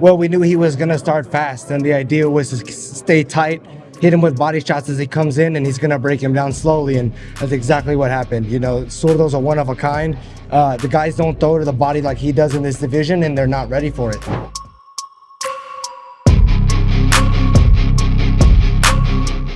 Well, we knew he was going to start fast, and the idea was to stay tight, hit him with body shots as he comes in, and he's going to break him down slowly, and that's exactly what happened. You know, Zurdo's a one of a kind. The guys don't throw to the body like he does in this division, and they're not ready for it.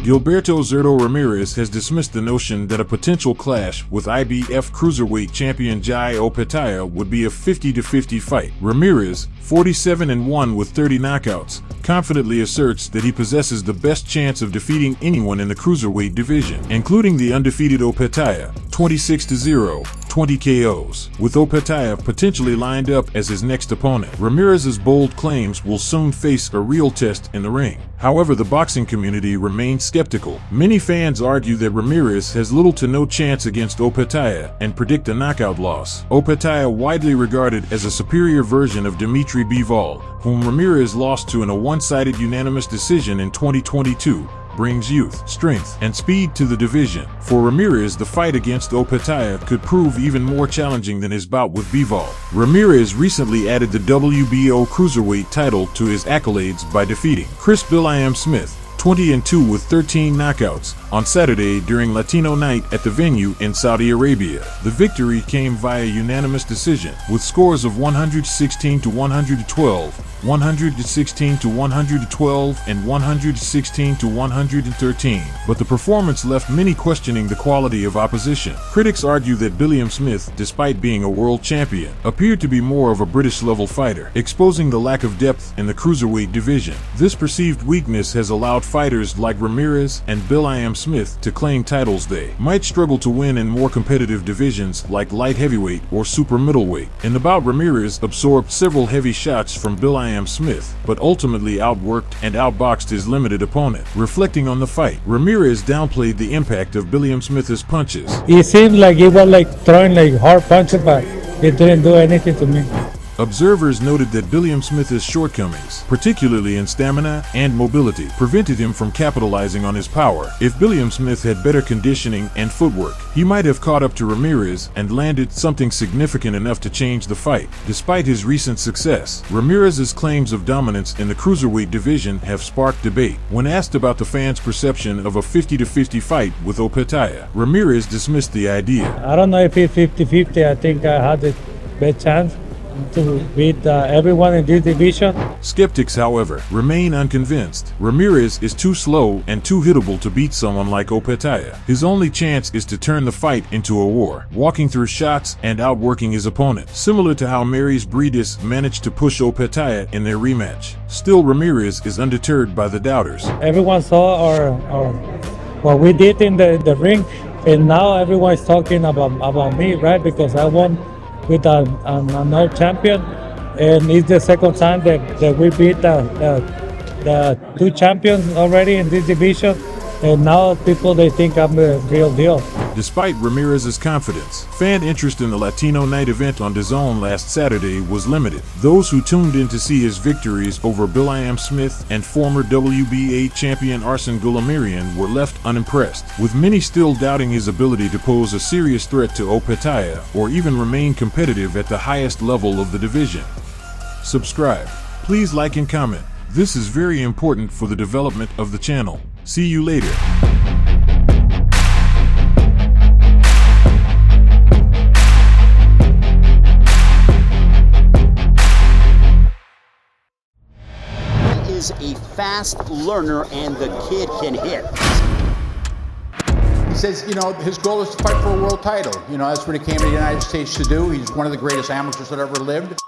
Gilberto Zurdo Ramirez has dismissed the notion that a potential clash with IBF cruiserweight champion Jai Opetaia would be a 50-50 fight. Ramirez, 47-1 with 30 knockouts, confidently asserts that he possesses the best chance of defeating anyone in the cruiserweight division, including the undefeated Opetaia, 26-0. 20 KOs, with Opetaia potentially lined up as his next opponent. Ramirez's bold claims will soon face a real test in the ring. However, the boxing community remains skeptical. Many fans argue that Ramirez has little to no chance against Opetaia and predict a knockout loss. Opetaia, widely regarded as a superior version of Dimitri Bivol, whom Ramirez lost to in a one-sided unanimous decision in 2022, brings youth, strength, and speed to the division. For Ramirez, the fight against Opetaia could prove even more challenging than his bout with Bivol. Ramirez recently added the WBO cruiserweight title to his accolades by defeating Chris "Bill I Am" Smith, 20-2 with 13 knockouts, on Saturday during Latino Night at the venue in Saudi Arabia. The victory came via unanimous decision, with scores of 116-112, 116-112, and 116-113, but the performance left many questioning the quality of opposition. Critics argue that Billiam Smith, despite being a world champion, appeared to be more of a British-level fighter, exposing the lack of depth in the cruiserweight division. This perceived weakness has allowed fighters like Ramirez and Bill I Am Smith to claim titles they might struggle to win in more competitive divisions like light heavyweight or super middleweight. In the bout, Ramirez absorbed several heavy shots from Bill I Am Smith, but ultimately outworked and outboxed his limited opponent. Reflecting on the fight, Ramirez downplayed the impact of Billiam Smith's punches. It seemed like he was throwing hard punches, but it didn't do anything to me. Observers noted that Billiam Smith's shortcomings, particularly in stamina and mobility, prevented him from capitalizing on his power. If Billiam Smith had better conditioning and footwork, he might have caught up to Ramirez and landed something significant enough to change the fight. Despite his recent success, Ramirez's claims of dominance in the cruiserweight division have sparked debate. When asked about the fans' perception of a 50-50 fight with Opetaia, Ramirez dismissed the idea. I don't know if it's 50-50. I think I had the best chance to beat everyone in this division. Skeptics, however, remain unconvinced. Ramirez is too slow and too hittable to beat someone like Opetaia. His only chance is to turn the fight into a war, walking through shots and outworking his opponent, similar to how Benavidez managed to push Opetaia in their rematch. Still, Ramirez is undeterred by the doubters. Everyone saw what we did in the ring, and now everyone's talking about me, right? Because I won with another champion, and it's the second time that we beat the two champions already in this division, and now people, they think I'm the real deal. Despite Ramirez's confidence, fan interest in the Latino Night event on DAZN last Saturday was limited. Those who tuned in to see his victories over Bill I Am Smith and former WBA champion Arsen Goulamirian were left unimpressed, with many still doubting his ability to pose a serious threat to Opetaia or even remain competitive at the highest level of the division. Subscribe. Please like and comment. This is very important for the development of the channel. See you later. Is a fast learner, and the kid can hit. He says, his goal is to fight for a world title. That's what he came to the United States to do. He's one of the greatest amateurs that ever lived.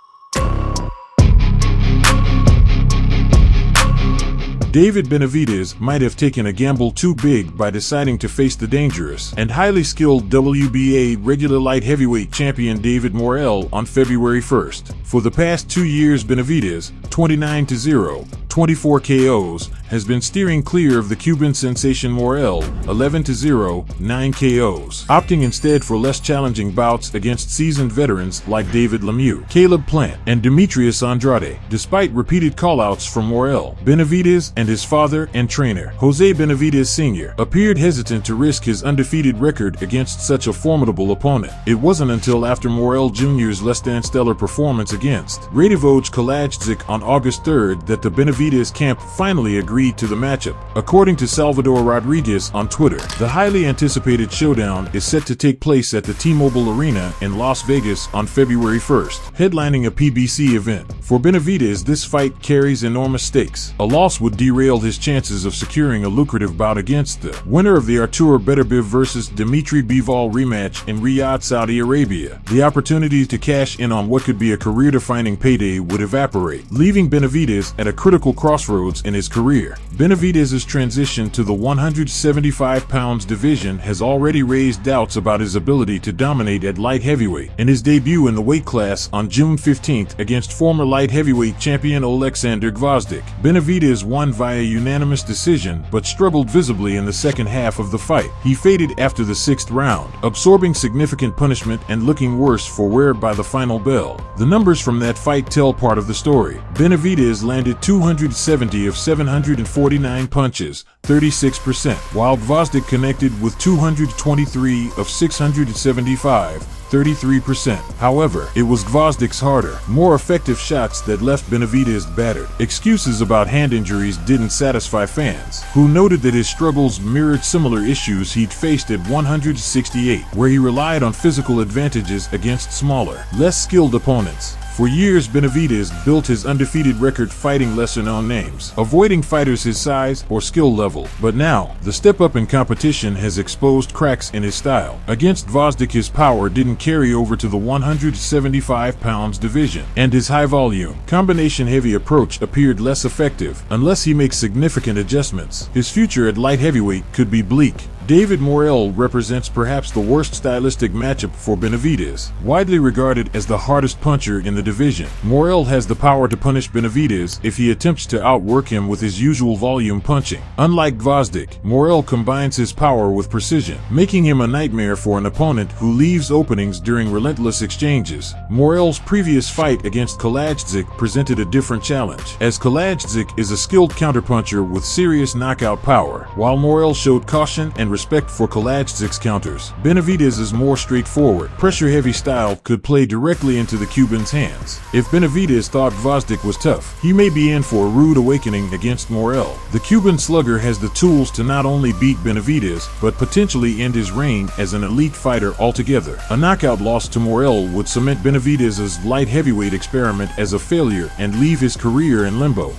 David Benavidez might have taken a gamble too big by deciding to face the dangerous and highly skilled WBA regular light heavyweight champion David Morrell on February 1st. For the past 2 years, Benavidez, 29-0, 24 KOs, has been steering clear of the Cuban sensation Morrell, 11-0, 9 KOs, opting instead for less challenging bouts against seasoned veterans like David Lemieux, Caleb Plant, and Demetrius Andrade. Despite repeated callouts from Morrell, Benavidez and his father and trainer, Jose Benavidez Sr., appeared hesitant to risk his undefeated record against such a formidable opponent. It wasn't until after Morrell Jr.'s less than stellar performance against Radivoj Kalajdzic on August 3rd that the Benavidez camp finally agreed to the matchup. According to Salvador Rodriguez on Twitter, the highly anticipated showdown is set to take place at the T-Mobile Arena in Las Vegas on February 1st, headlining a PBC event. For Benavidez, this fight carries enormous stakes. A loss would derail his chances of securing a lucrative bout against the winner of the Artur Beterbiev vs. Dimitri Bivol rematch in Riyadh, Saudi Arabia. The opportunity to cash in on what could be a career-defining payday would evaporate, leaving Benavidez at a critical crossroads in his career. Benavidez's transition to the 175 pounds division has already raised doubts about his ability to dominate at light heavyweight. In his debut in the weight class on June 15th against former light heavyweight champion Oleksandr Gvozdyk, Benavidez won via unanimous decision but struggled visibly in the second half of the fight. He faded after the 6th round, absorbing significant punishment and looking worse for wear by the final bell. The numbers from that fight tell part of the story. Benavidez landed 270 of 749 punches, 36%, while Gvozdyk connected with 223 of 675, 33%. However, it was Gvozdyk's harder, more effective shots that left Benavidez battered. Excuses about hand injuries didn't satisfy fans, who noted that his struggles mirrored similar issues he'd faced at 168, where he relied on physical advantages against smaller, less skilled opponents. For years, Benavidez built his undefeated record fighting lesser-known names, avoiding fighters his size or skill level. But now, the step up in competition has exposed cracks in his style. Against Gvozdyk, his power didn't carry over to the 175 pounds division, and his high-volume, combination-heavy approach appeared less effective unless he makes significant adjustments. His future at light heavyweight could be bleak. David Morrell represents perhaps the worst stylistic matchup for Benavidez. Widely regarded as the hardest puncher in the division, Morrell has the power to punish Benavidez if he attempts to outwork him with his usual volume punching. Unlike Gvozdyk, Morrell combines his power with precision, making him a nightmare for an opponent who leaves openings during relentless exchanges. Morrell's previous fight against Kalajdzic presented a different challenge, as Kalajdzic is a skilled counterpuncher with serious knockout power, while Morrell showed caution and respect for Kalajdzic's counters. Benavidez's more straightforward, pressure-heavy style could play directly into the Cuban's hands. If Benavidez thought Gvozdyk was tough, he may be in for a rude awakening against Morrell. The Cuban slugger has the tools to not only beat Benavidez, but potentially end his reign as an elite fighter altogether. A knockout loss to Morrell would cement Benavidez's light heavyweight experiment as a failure and leave his career in limbo.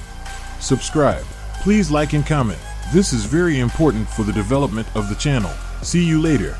Subscribe. Please like and comment. This is very important for the development of the channel. See you later.